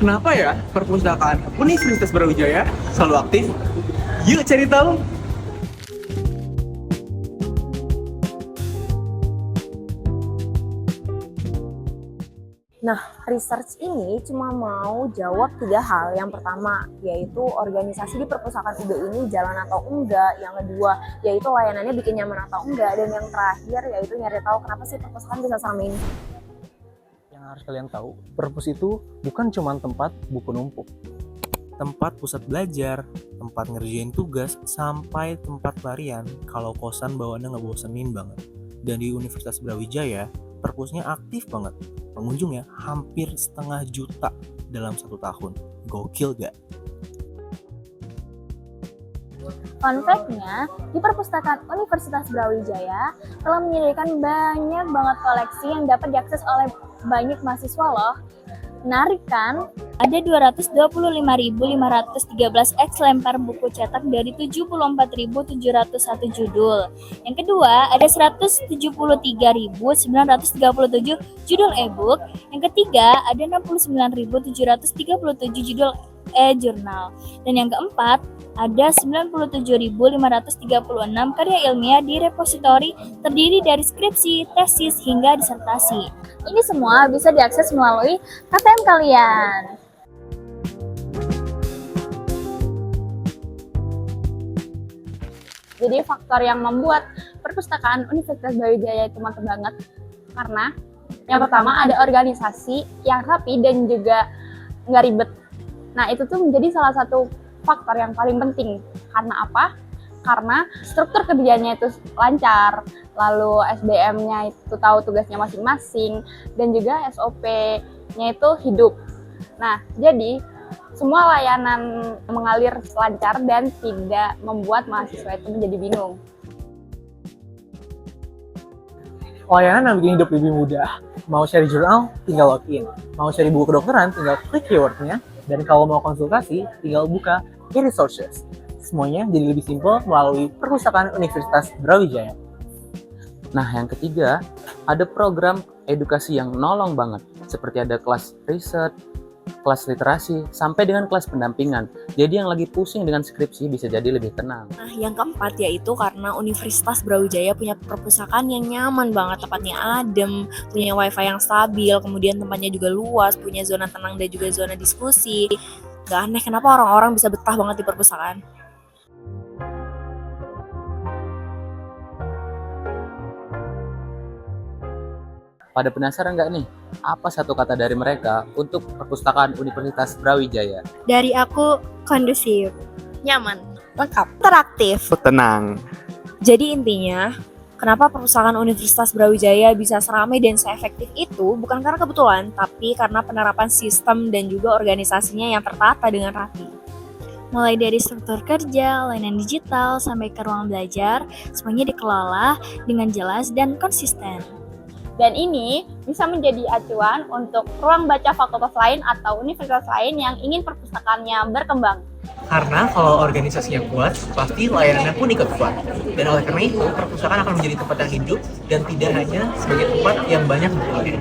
Kenapa ya perpustakaan Universitas Brawijaya selalu aktif? Yuk cari tahu! Nah, research ini cuma mau jawab 3 hal. Yang pertama, yaitu organisasi di perpustakaan UB ini jalan atau enggak. Yang kedua, yaitu layanannya bikin nyaman atau enggak. Dan yang terakhir, yaitu nyari tahu kenapa sih perpustakaan bisa seramai ini. Yang harus kalian tahu, perpus itu bukan cuma tempat buku numpuk. Tempat pusat belajar, tempat ngerjain tugas, sampai tempat pelarian kalau kosan bawaannya ngebosenin banget. Dan di Universitas Brawijaya, perpusnya aktif banget. Pengunjungnya hampir 1,5 juta dalam 1 tahun. Gokil gak? Fun fact-nya, di perpustakaan Universitas Brawijaya telah menyediakan banyak banget koleksi yang dapat diakses oleh banyak mahasiswa loh. Menarik kan? Ada 225.513 X lembar buku cetak dari 74.701 judul. Yang kedua, ada 173.937 judul e-book. Yang ketiga, ada 69.737 judul e-jurnal. Dan yang keempat, ada 97.536 karya ilmiah di repositori terdiri dari skripsi, tesis, hingga disertasi. Ini semua bisa diakses melalui KTM kalian. Jadi faktor yang membuat perpustakaan Universitas Brawijaya itu mantap banget karena yang pertama ada organisasi yang rapi dan juga nggak ribet. Nah itu tuh menjadi salah satu faktor yang paling penting. Karena apa? Karena struktur kerjanya itu lancar, lalu SDM-nya itu tahu tugasnya masing-masing, dan juga SOP-nya itu hidup. Nah, jadi semua layanan mengalir lancar dan tidak membuat mahasiswa itu menjadi bingung. Layanan yang bikin hidup lebih mudah. Mau cari jurnal, tinggal login. Mau cari buku kedokteran, tinggal klik keyword-nya. Dan kalau mau konsultasi, tinggal buka e-resources. Semuanya jadi lebih simpel melalui perpustakaan Universitas Brawijaya. Nah, yang ketiga, ada program edukasi yang nolong banget. Seperti ada kelas riset, kelas literasi, sampai dengan kelas pendampingan. Jadi yang lagi pusing dengan skripsi bisa jadi lebih tenang. Nah, yang keempat yaitu karena Universitas Brawijaya punya perpustakaan yang nyaman banget, tempatnya adem, punya wifi yang stabil, kemudian tempatnya juga luas, punya zona tenang dan juga zona diskusi. Gak aneh kenapa orang-orang bisa betah banget di perpustakaan. Pada penasaran nggak nih? Apa satu kata dari mereka untuk perpustakaan Universitas Brawijaya? Dari aku, kondusif, nyaman, lengkap, interaktif. Tenang. Jadi intinya, kenapa perpustakaan Universitas Brawijaya bisa seramai dan seefektif itu bukan karena kebetulan, tapi karena penerapan sistem dan juga organisasinya yang tertata dengan rapi. Mulai dari struktur kerja, layanan digital, sampai ke ruang belajar, semuanya dikelola dengan jelas dan konsisten. Dan ini bisa menjadi acuan untuk ruang baca fakultas lain atau universitas lain yang ingin perpustakaannya berkembang. Karena kalau organisasinya kuat, pasti layanannya pun ikut kuat. Dan oleh karena itu, perpustakaan akan menjadi tempat yang hidup dan tidak hanya sebagai tempat yang banyak buku.